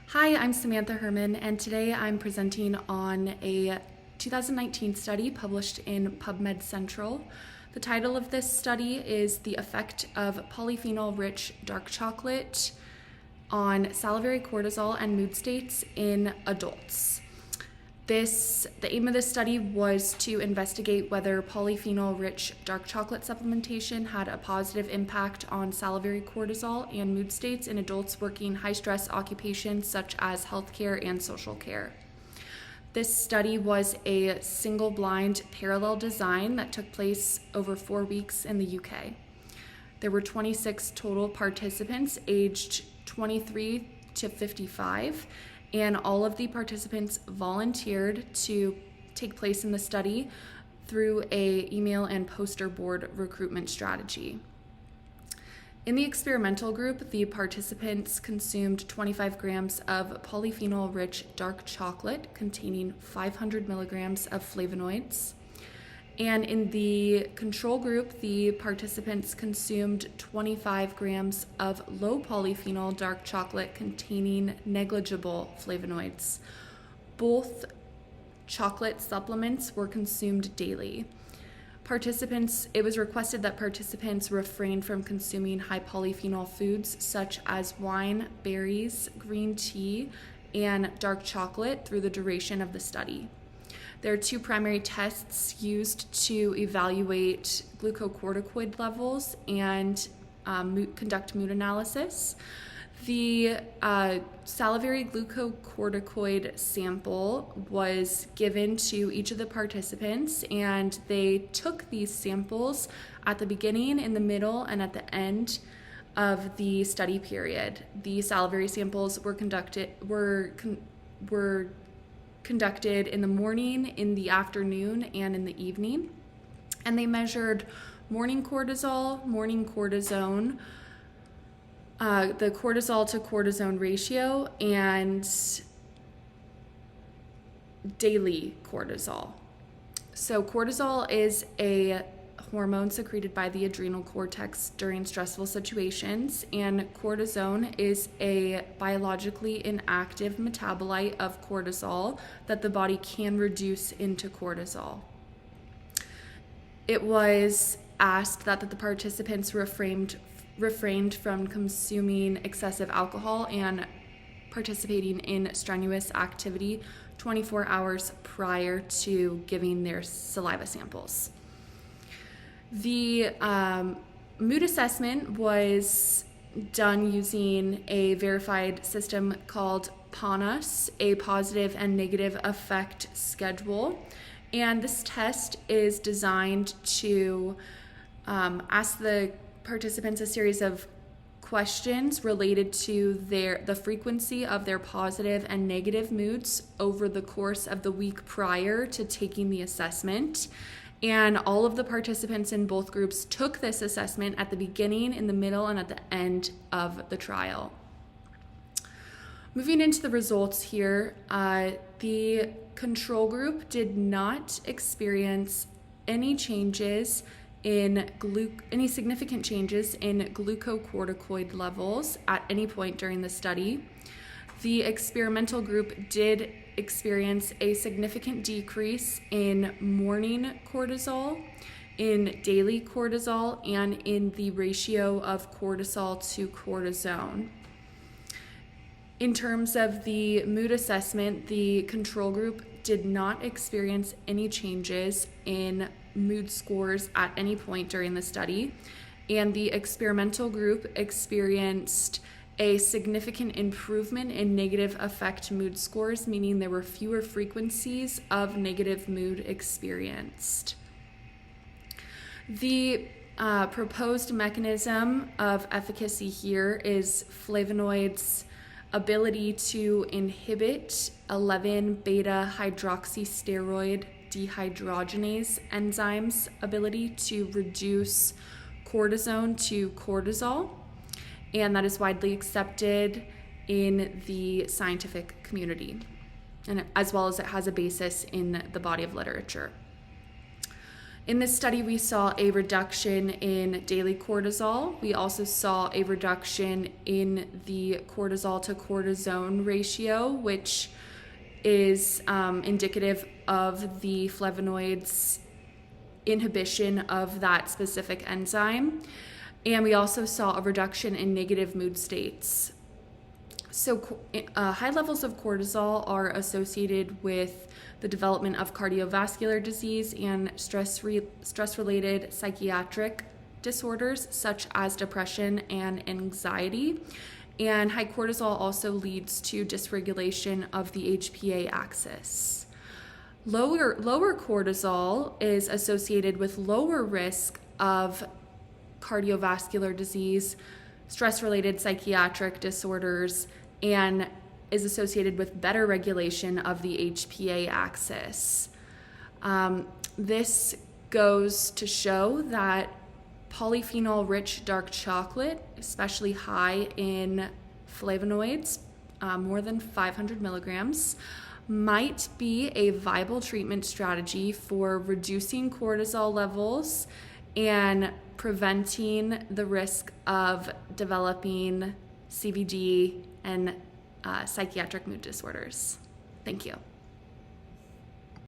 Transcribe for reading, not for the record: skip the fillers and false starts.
Hi, I'm Samantha Herman, and today I'm presenting on a 2019 study published in PubMed Central. The title of this study is The Effect of Polyphenol-Rich Dark Chocolate on Salivary Cortisol and Mood States in Adults. The aim of this study was to investigate whether polyphenol-rich dark chocolate supplementation had a positive impact on salivary cortisol and mood states in adults working high-stress occupations such as healthcare and social care. This study was a single-blind parallel design that took place over 4 weeks in the UK. There were 26 total participants aged 23 to 55, and all of the participants volunteered to take place in the study through an email and poster board recruitment strategy. In the experimental group, the participants consumed 25 grams of polyphenol-rich dark chocolate containing 500 milligrams of flavonoids. And in the control group, the participants consumed 25 grams of low polyphenol dark chocolate containing negligible flavonoids. Both chocolate supplements were consumed daily. It was requested that participants refrain from consuming high polyphenol foods such as wine, berries, green tea, and dark chocolate through the duration of the study. There are 2 primary tests used to evaluate glucocorticoid levels and conduct mood analysis. The salivary glucocorticoid sample was given to each of the participants, and they took these samples at the beginning, in the middle, and at the end of the study period. The salivary samples were conducted in the morning, in the afternoon, and in the evening. And they measured morning cortisol, morning cortisone, the cortisol to cortisone ratio, and daily cortisol. So cortisol is a hormone secreted by the adrenal cortex during stressful situations, and cortisone is a biologically inactive metabolite of cortisol that the body can reduce into cortisol. It was asked that the participants refrained from consuming excessive alcohol and participating in strenuous activity 24 hours prior to giving their saliva samples. The mood assessment was done using a verified system called PANAS, a positive and negative affect schedule. And this test is designed to ask the participants a series of questions related to the frequency of their positive and negative moods over the course of the week prior to taking the assessment. And all of the participants in both groups took this assessment at the beginning, in the middle, and at the end of the trial. Moving into the results here, the control group did not experience any significant changes in glucocorticoid levels at any point during the study. The experimental group did experience a significant decrease in morning cortisol, in daily cortisol, and in the ratio of cortisol to cortisone. In terms of the mood assessment, the control group did not experience any changes in mood scores at any point during the study, and the experimental group experienced a significant improvement in negative affect mood scores, meaning there were fewer frequencies of negative mood experienced. The proposed mechanism of efficacy here is flavonoids' ability to inhibit 11-beta hydroxysteroid dehydrogenase enzymes' ability to reduce cortisone to cortisol, and that is widely accepted in the scientific community, and as well as it has a basis in the body of literature. In this study, we saw a reduction in daily cortisol. We also saw a reduction in the cortisol to cortisone ratio, which is indicative of the flavonoids' inhibition of that specific enzyme. And we also saw a reduction in negative mood states. So high levels of cortisol are associated with the development of cardiovascular disease and stress-related psychiatric disorders such as depression and anxiety. And high cortisol also leads to dysregulation of the HPA axis. Lower cortisol is associated with lower risk of cardiovascular disease, stress-related psychiatric disorders, and is associated with better regulation of the HPA axis. This goes to show that polyphenol-rich dark chocolate, especially high in flavonoids, more than 500 milligrams, might be a viable treatment strategy for reducing cortisol levels and preventing the risk of developing CVD and psychiatric mood disorders. Thank you.